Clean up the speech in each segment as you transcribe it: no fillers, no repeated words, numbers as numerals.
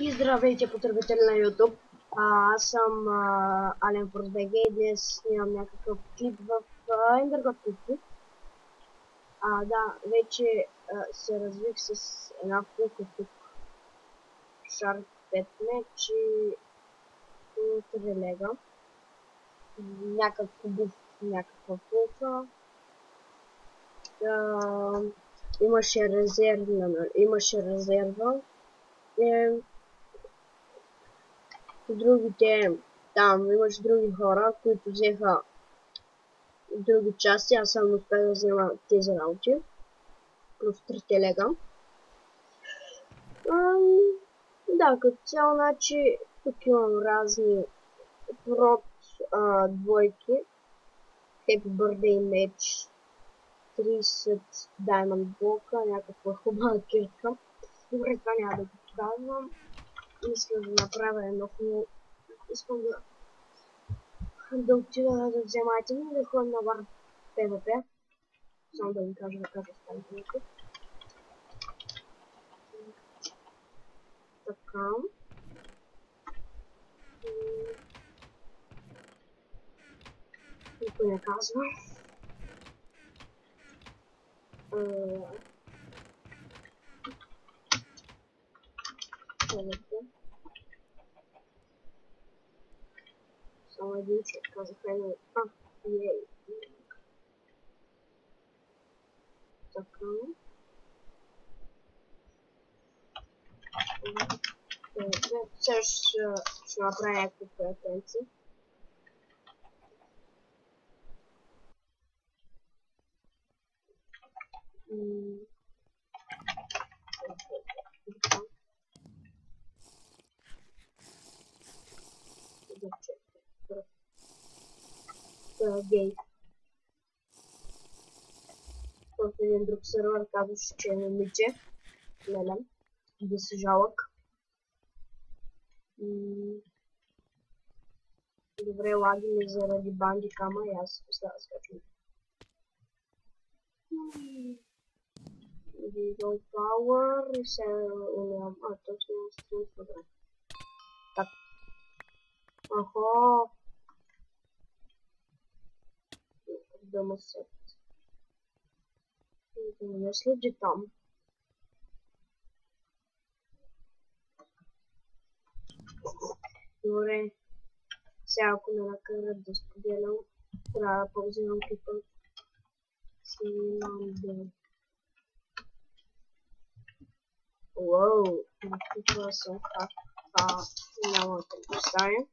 И здравейте, потребители на YouTube. Аз съм Ален Форсбг и днес снимам някакъв клип в Ендъргот. Да, вече се развих с една фулка тук. Shark 5 меч и 3 лега. Някаква фулка. Имаше резерва. Другите, там имаше други хора, които взеха други части, аз съм успях да взема тези работи, плюс 3 лега. Да, като цяло, значи, тук имам разни прот двойки, Happy Birthday меч, 30 Diamond блока, някаква хубава кирка. Добре, това няма да го показвам. Искам да направя едно хубаво. Искам да отида да взема айтеми и да ходя на War PvP. Само да ви кажа старите нека. Така. Никой не казва. Само един човек казах едно. Ей. Така. Сега ще направя някакви преференции. Гей. В един друг сервер казваше, че е момиче. Лелен. Да си жалък. Добре, лаги ми заради банди кама и аз остава да скачам. Legal Power и сега имам... точно имам стрим добре. Так. Ахо! Дома сет. Да не следи там. Добре. Сега ако ме накарат да споделям, трябва да ползвам клипа. Снимам ден. Уоу! Накипва съм как няма да поставя.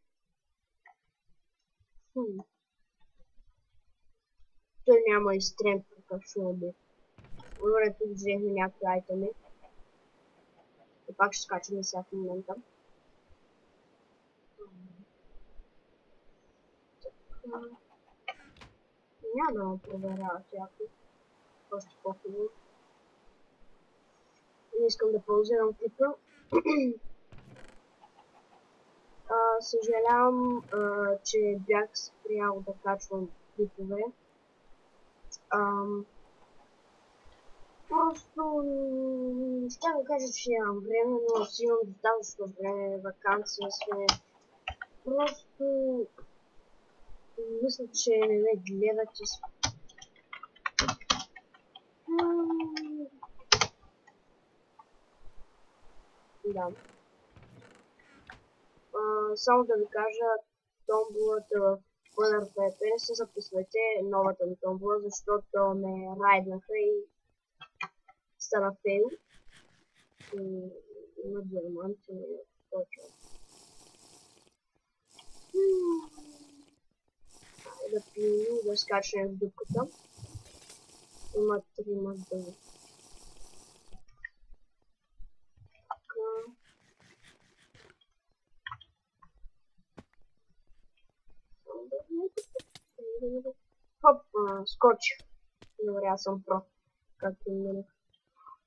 Той няма и стрем, какъв ще убие. Добре, тук взехме някакви айтеми. И пак ще скачаме сега в момента. Няма да ме проверяват някой. Още по-хубаво. Не искам да паузирам клипа. Съжалявам, че бях спрял да качвам клипове. Просто ще да кажа, че нямам време, но си имам достатъчно време, вакансия сме. Просто мисля, че не ме гледате. Да. Само да ви кажа, томбулата в PvP не се записвайте новата ми томбула, защото ме райднаха и стана фейл. Има диаманти и точно. Да пием да скачнем в дупката. Има 3 мъздъни. Хоп, скочих. Добре, аз съм про. Както минах.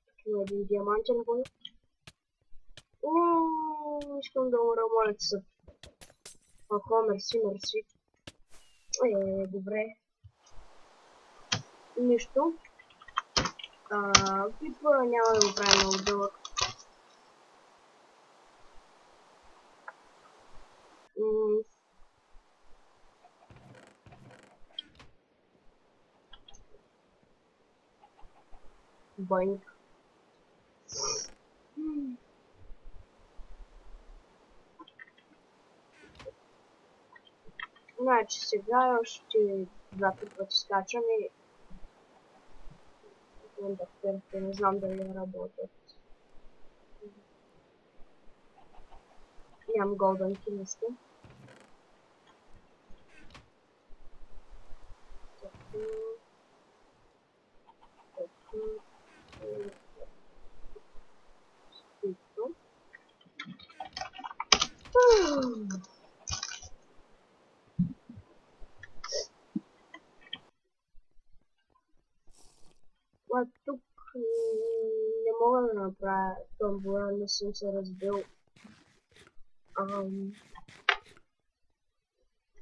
Тук има един диамантен бой. Искам да умра, моля ти се. Охо, мерси. Добре. Нищо. Клипа няма да го правя много дълъг. Боинг. Значи сега още двата пъти скачам и кондукторите не знам дали работят. Нямам голдънки нищо. А тук не мога да направя томбура, не съм се разбил.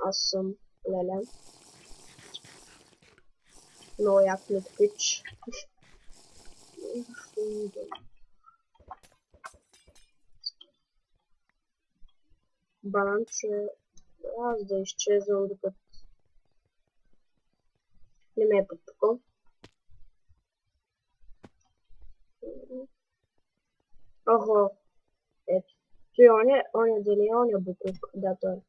Аз съм леле. Много як пич. Бананче, аз да изчезвам докато не ме е подпукал. Ого, ето. Той оня дали е оня буклук, да той.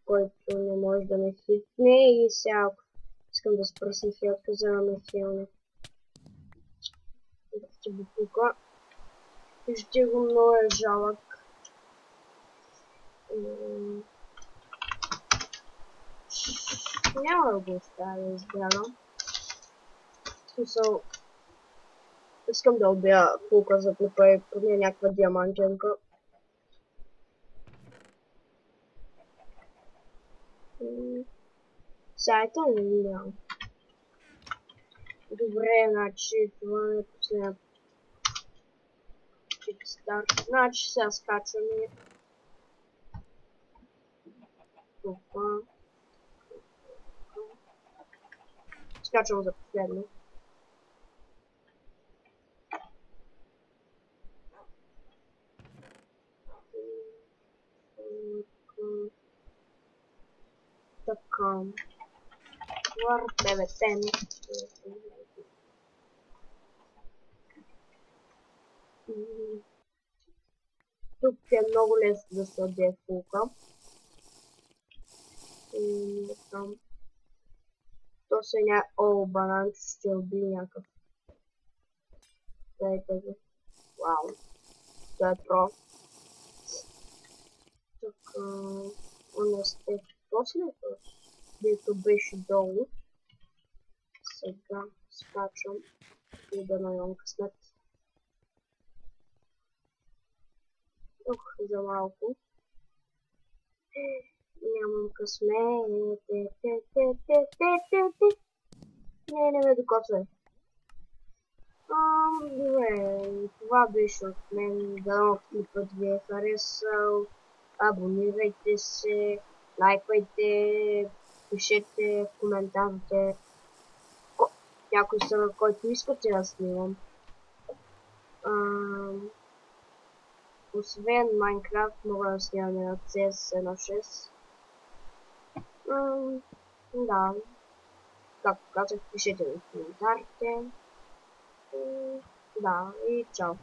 Който не може да ме хитне и сега искам да спръсна хилка, за да ме хилне. Ще буклука. Ще го много е жалък. Няма да го оставя да избягам. В смисъл, искам да убия пулка за клипа и поне някаква диамантенка. Сайта не видям. Добре, значи това е последния кикстарт. Значи сега скачваме. Това. Скачвам за последно. Така. War PVT. Тук е много лесно да се отде фулка. И там. То се О, банан ще уби някакъв. Дайте го. Вау. Това е про. Така. Он сте после това. Дето беше долу. Сега скачам. И да наемам късмет. Ох, за малко. Нямам късмет. Не ме докосвай. Добре, това беше от мен. Дано клипът ви е харесал. Абонирайте се, лайквайте, пишете в коментарите някой сервер, който искате да снимам. Освен Майнкрафт, мога да снимаме на CS 1.6. Да, както казах, пишете в коментарите. Да, и чао.